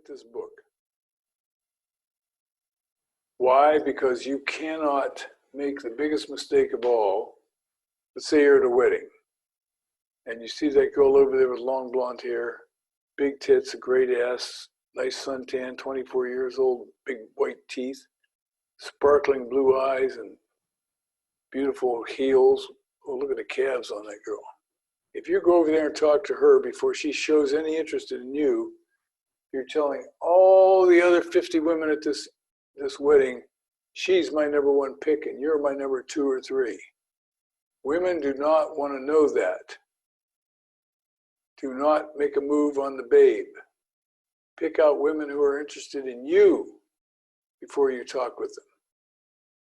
get this book. Why? Because you cannot make the biggest mistake of all. Let's say you're at a wedding, and you see that girl over there with long blonde hair, big tits, a great ass, nice suntan, 24 years old, big white teeth, sparkling blue eyes, and beautiful heels. Oh, look at the calves on that girl. If you go over there and talk to her before she shows any interest in you, you're telling all the other 50 women at this wedding, she's my number one pick and you're my number 2 or 3. Women do not want to know that. Do not make a move on the babe. Pick out women who are interested in you before you talk with them.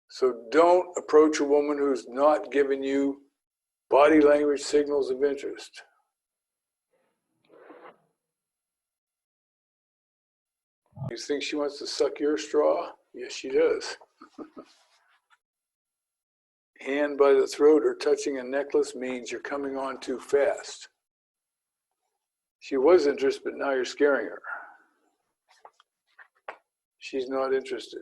So don't approach a woman who's not giving you body language signals of interest. You think she wants to suck your straw? Yes, she does. Hand by the throat or touching a necklace means you're coming on too fast. She was interested, but now you're scaring her. She's not interested.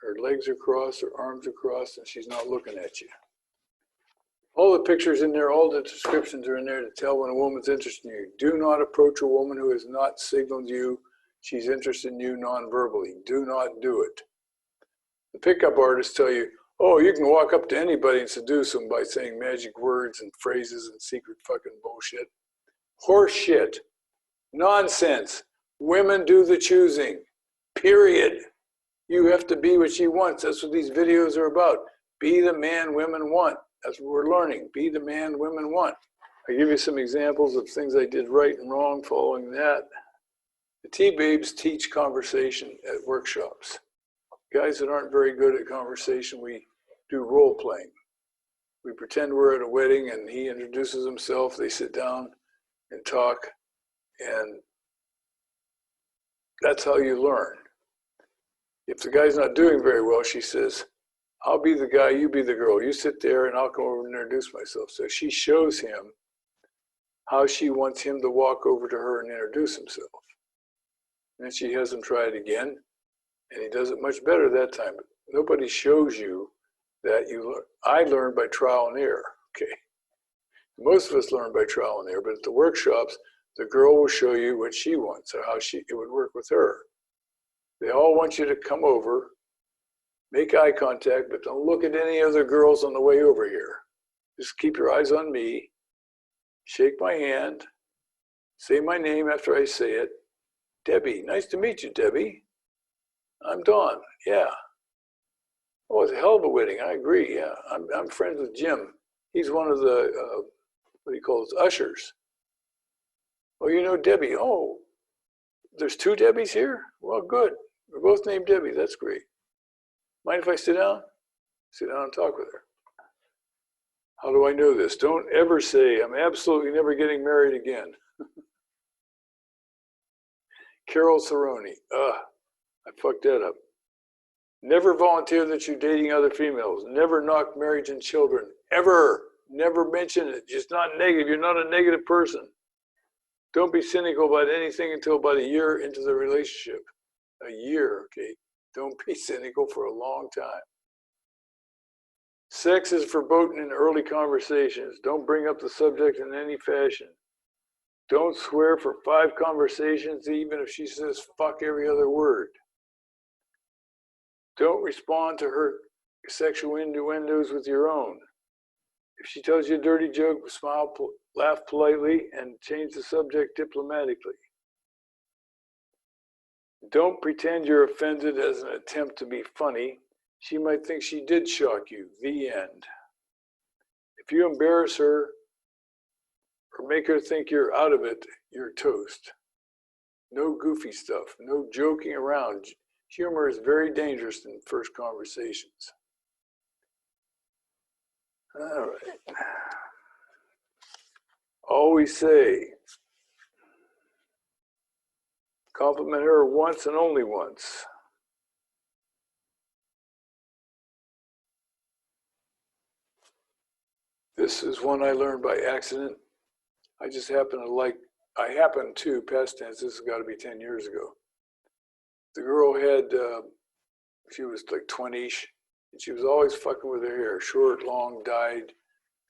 Her legs are crossed, her arms are crossed, and she's not looking at you. All the pictures in there, all the descriptions are in there to tell when a woman's interested in you. Do not approach a woman who has not signaled you she's interested in you non-verbally. Do not do it. The pickup artists tell you, oh, you can walk up to anybody and seduce them by saying magic words and phrases and secret fucking bullshit. Horse shit. Nonsense. Women do the choosing. Period. You have to be what she wants. That's what these videos are about. Be the man women want. That's what we're learning. Be the man women want. I give you some examples of things I did right and wrong following that. The T-Babes teach conversation at workshops. Guys that aren't very good at conversation, we do role playing. We pretend we're at a wedding and he introduces himself, they sit down and talk, and that's how you learn. If the guy's not doing very well, she says, I'll be the guy, you be the girl. You sit there and I'll come over and introduce myself. So she shows him how she wants him to walk over to her and introduce himself. And then she has him try it again, and he does it much better that time. But nobody shows you that you learn. I learned by trial and error, okay? Most of us learn by trial and error, but at the workshops, the girl will show you what she wants or how it would work with her. They all want you to come over, make eye contact, but don't look at any other girls on the way over here. Just keep your eyes on me, shake my hand, say my name after I say it. Debbie, nice to meet you, Debbie. I'm Dawn, yeah. Oh, it's a hell of a wedding, I agree, yeah. I'm friends with Jim. He's one of the, what do you call it, ushers. Oh, you know Debbie. Oh, there's 2 Debbies here? Well, good. We're both named Debbie, that's great. Mind if I sit down? Sit down and talk with her. How do I know this? Don't ever say, I'm absolutely never getting married again. Carol Cerrone, I fucked that up. Never volunteer that you're dating other females. Never knock marriage and children, ever. Never mention it, just not negative. You're not a negative person. Don't be cynical about anything until about a year into the relationship. A year, okay? Don't be cynical for a long time. Sex is verboten in early conversations. Don't bring up the subject in any fashion. Don't swear for 5 conversations, even if she says fuck every other word. Don't respond to her sexual innuendos with your own. If she tells you a dirty joke, smile, laugh politely, and change the subject diplomatically. Don't pretend you're offended as an attempt to be funny. She might think she did shock you. The end. If you embarrass her or make her think you're out of it, you're toast. No goofy stuff. No joking around. Humor is very dangerous in first conversations. All right. Always say, compliment her once and only once. This is one I learned by accident. I just happen to past tense, this has got to be 10 years ago. the girl had, she was like 20-ish, and she was always fucking with her hair, short, long, dyed,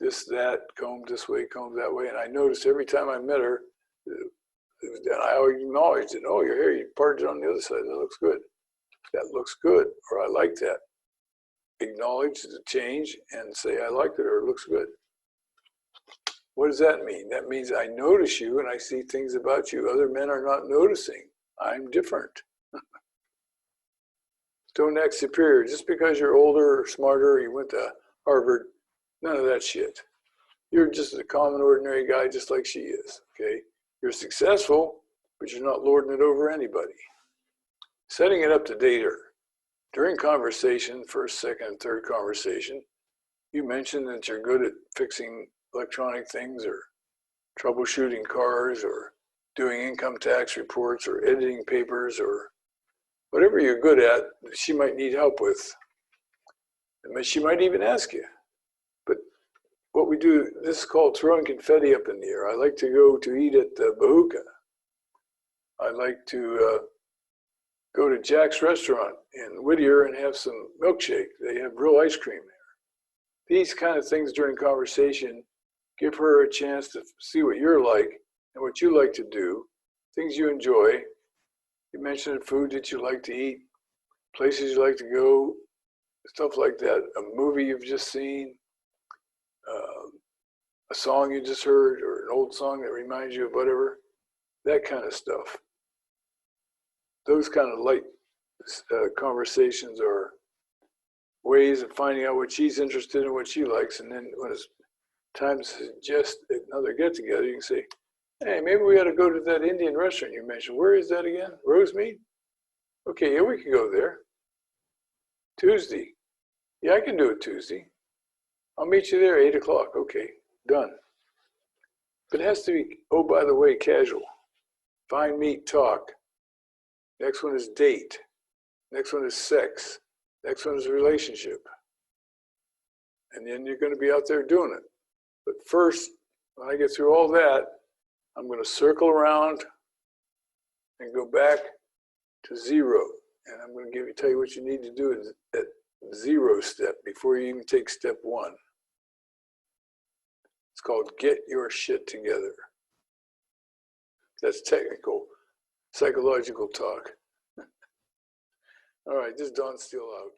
this, that, combed this way, combed that way. And I noticed every time I met her, and I always acknowledged it. Oh, your hair, you parted it on the other side. That looks good. That looks good, or I like that. Acknowledge the change and say, I like it, or it looks good. What does that mean? That means I notice you and I see things about you other men are not noticing. I'm different. Don't act superior. Just because you're older or smarter, you went to Harvard, none of that shit. You're just a common, ordinary guy just like she is, okay? You're successful, but you're not lording it over anybody. Setting it up to date her. During conversation, first, second, third conversation, you mentioned that you're good at fixing electronic things or troubleshooting cars or doing income tax reports or editing papers or whatever you're good at, she might need help with. And she might even ask you. But what we do, this is called throwing confetti up in the air. I like to go to eat at the Bahuka. I like to go to Jack's restaurant in Whittier and have some milkshake. They have real ice cream there. These kind of things during conversation give her a chance to see what you're like and what you like to do, things you enjoy. You mentioned food that you like to eat, places you like to go, stuff like that, a movie you've just seen, a song you just heard, or an old song that reminds you of whatever, that kind of stuff. Those kind of light conversations are ways of finding out what she's interested in, what she likes, and then when it's time to suggest another get-together, you can say, hey, maybe we ought to go to that Indian restaurant you mentioned. Where is that again? Rosemead? Okay, yeah, we can go there. Tuesday. Yeah, I can do it Tuesday. I'll meet you there, 8 o'clock. Okay, done. But it has to be, oh, by the way, casual. Find, meet, talk. Next one is date. Next one is sex. Next one is relationship. And then you're going to be out there doing it. But first, when I get through all that, I'm going to circle around and go back to zero. And I'm going to tell you what you need to do at zero step before you even take step one. It's called get your shit together. That's technical, psychological talk. All right, this is Don Steele out.